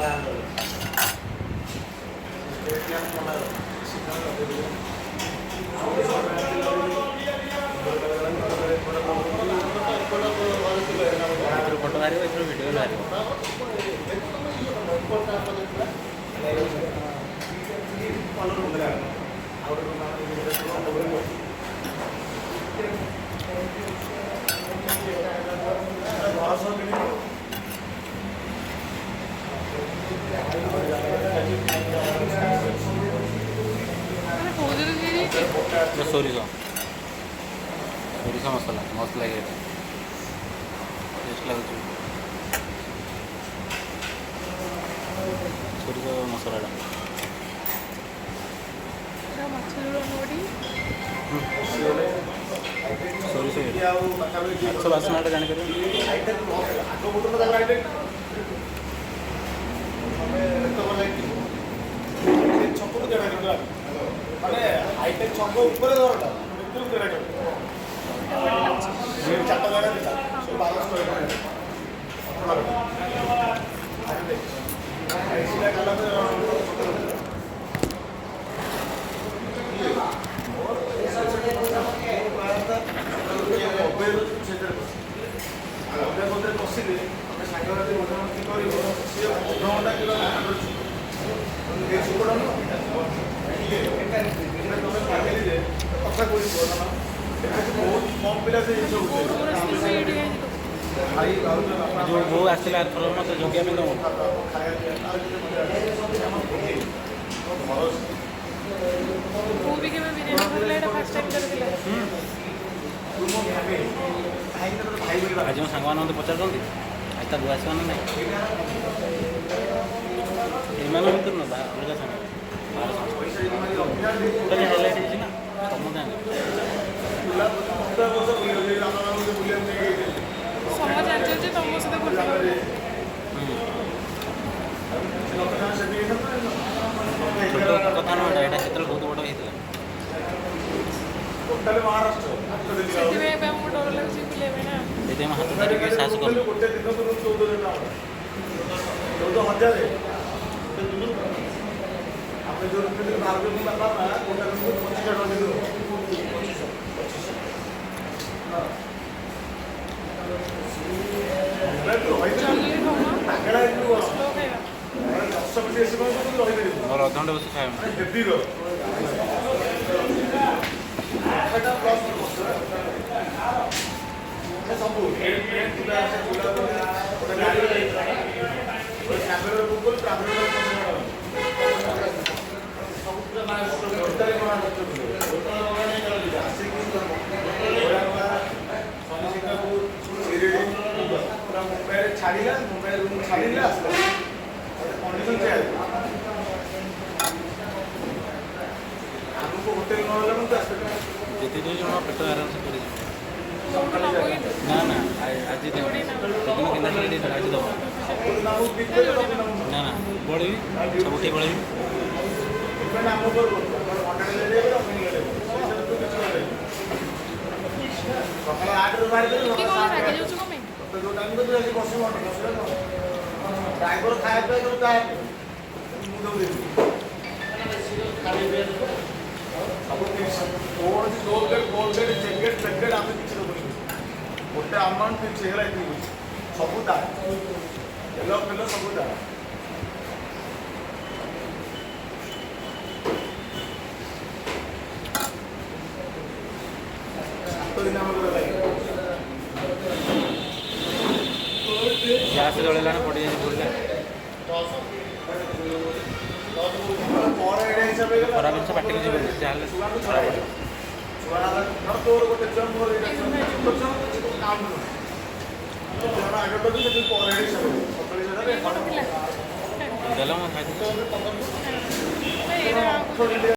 photo बाहर video बाहर सोरिष मसला मस्त लगे टेस्ट लगुच सोरिष मसला सोरिष माछ बासना जापर মানে হাইটেক ছক উপরে ধরটা একটু করে রাখো যে চারটা জায়গা দিলা সব ব্যালেন্স করে করে আইসিলা কালাতে ବସିଲେ ଆମେ ସାଙ୍ଗସାଥି ମଜାମସ୍ତି କରିବ ସିଏ ଅଧଘଣ୍ଟା କିଲୋ କଥା କହୁଛି ବହୁତ କମ୍ ପିଲା ସେ ଜିନିଷ जो वो आसला थोड़ा मत जगिया में दो मूवी के में विनय भरले एटा फर्स्ट टाइम करथिला आज जो सांगवान मते पचार दंती आज ता बुआ आसवान नहीं एमान भीतर न बा अलगा सांग तने हाईलाइट है ना तम जाने समझ आजे जे तम सते बोलता छोटो कथा न एटा क्षेत्र बहुत बड़ हेतला टोटल महाराष्ट्र सेति में बे हम डर लागछि बुले में ना एते में हाथ धरि के साहस कर गोटे दिन तो 14,000 आपने जो रुपये भाग में लगा ना गोटे दिन को 25,000 दे दो 25,000 और अधघंटे बस खाए छाड़िला मोबाइल रूम छाड़िला कंडीशन चेंज हमको होटल न होला तो आस्ते जेते दिन हम पेट आराम से करी ना ना आज दिन केना रेडी आज दो ना ना बड़ी सब उठे बड़ी नाम पर होटल ले ले सकाळ 8 ରୁ ବାହାରି ଦେଲେ की कोन रागे जो कमे तो जो टाइम को तो बस ड्राइवर खाए पे तो ताए मुंह दे खाली पे सब कोन गोल गेट जैकेट आमे किछ तो गोटे अमाउंट फिक्स हेला सब ता एलो पेलो सब ता तो दिन हम गैस जळेला पड़ी जाय बोलला खराब जिन पार्टी को जीवन चाहे तोर गोटे जम मोर काम आगे तो से परेड सब देला मैं खाई एटा